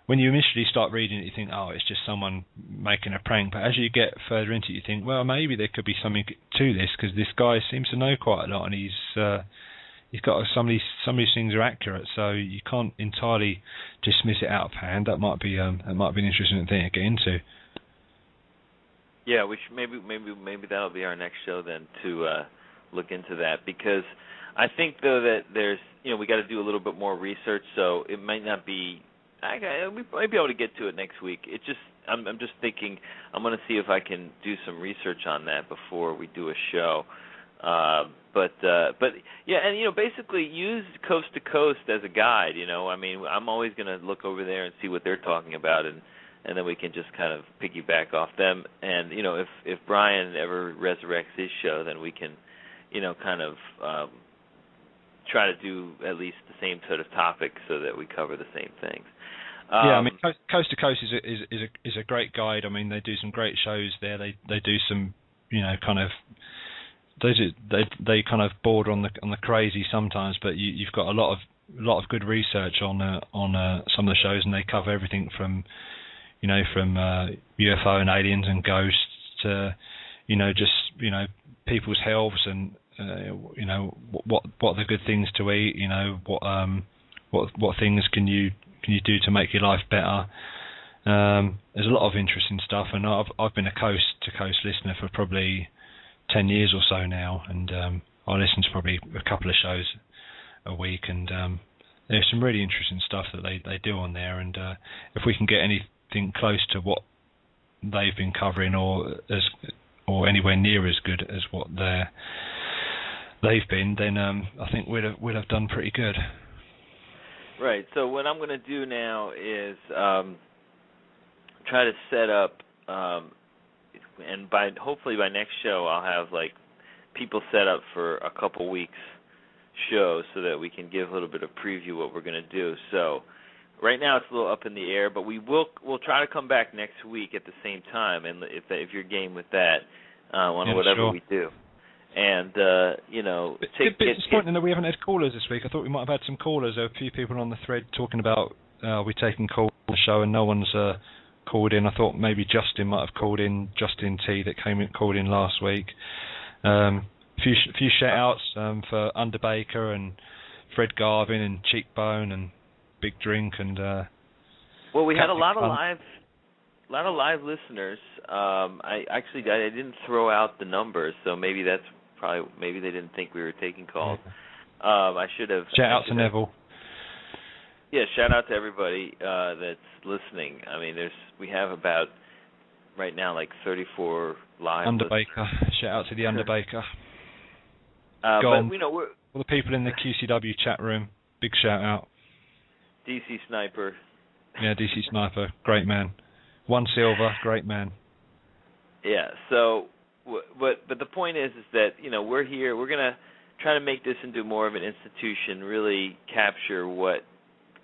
when you initially start reading it, you think, oh, it's just someone making a prank. But as you get further into it, you think, well, maybe there could be something to this, because this guy seems to know quite a lot, and he's got some of these things are accurate, so you can't entirely dismiss it out of hand. That might be an interesting thing to get into. Yeah, which maybe that'll be our next show then, to look into that, because I think though that there's we got to do a little bit more research, so it might not be. We might be able to get to it next week. It just I'm just thinking I'm going to see if I can do some research on that before we do a show. But yeah, and basically use Coast to Coast as a guide. I mean, I'm always going to look over there and see what they're talking about, and then we can just kind of piggyback off them. And if Brian ever resurrects his show, then we can kind of try to do at least the same sort of topic so that we cover the same things. Yeah, I mean, Coast to Coast is a great guide. I mean, they do some great shows there. They do some kind of. They kind of border on the crazy sometimes, but you've got a lot of good research on some of the shows, and they cover everything from UFO and aliens and ghosts to just people's healths, and what are the good things to eat, what things can you do to make your life better. There's a lot of interesting stuff, and I've been a Coast to Coast listener for probably 10 years or so now, and I listen to probably a couple of shows a week, and there's some really interesting stuff that they do on there, and if we can get anything close to what they've been covering, or anywhere near as good as what they've been, then I think we'd have done pretty good. Right. So what I'm going to do now is try to set up. And hopefully by next show I'll have like people set up for a couple weeks show, so that we can give a little bit of preview what we're going to do. So right now it's a little up in the air, but we'll try to come back next week at the same time, and if you're game with that, on whatever we do. And bit disappointing that we haven't had callers this week. I thought we might have had some callers. There were a few people on the thread talking about we taking calls on the show, and no one's called in. I thought maybe Justin might have called in, Justin T, that called in last week. Few shout outs for Underbaker and Fred Garvin and Cheekbone and Big Drink and Well, we had a lot of live listeners. I didn't throw out the numbers, so maybe maybe they didn't think we were taking calls. I should have. Shout out to Neville. Yeah, shout out to everybody that's listening. I mean, we have about right now like 34 live. Underbaker. Shout out to the Underbaker. But we're all the people in the QCW chat room. Big shout out. DC Sniper. Yeah, DC Sniper, great man. One silver, great man. Yeah. So, but the point is that we're here. We're gonna try to make this into more of an institution. Really capture what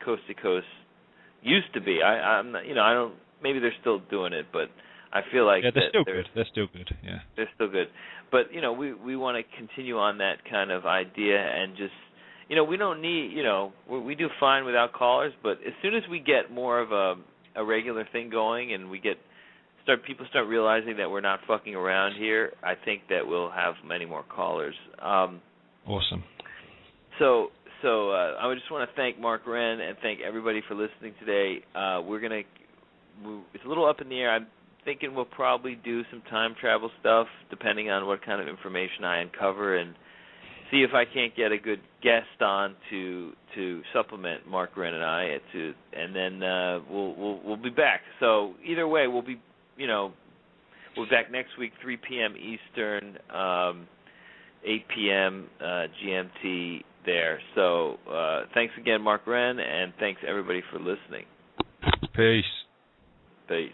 Coast to Coast used to be. I'm not, I don't. Maybe they're still doing it, but I feel like they're still good. They're still good. Yeah. They're still good. But we want to continue on that kind of idea and just. We don't need, we do fine without callers, but as soon as we get more of a regular thing going and people start realizing that we're not fucking around here, I think that we'll have many more callers. Awesome. So I just want to thank Mark Wren and thank everybody for listening today. It's a little up in the air. I'm thinking we'll probably do some time travel stuff, depending on what kind of information I uncover, and see if I can't get a good guest on to supplement Mark Wren and I, and then we'll be back. So either way, we'll be back next week, 3 p.m. Eastern, 8 p.m. GMT there. So thanks again, Mark Wren, and thanks everybody for listening. Peace. Peace.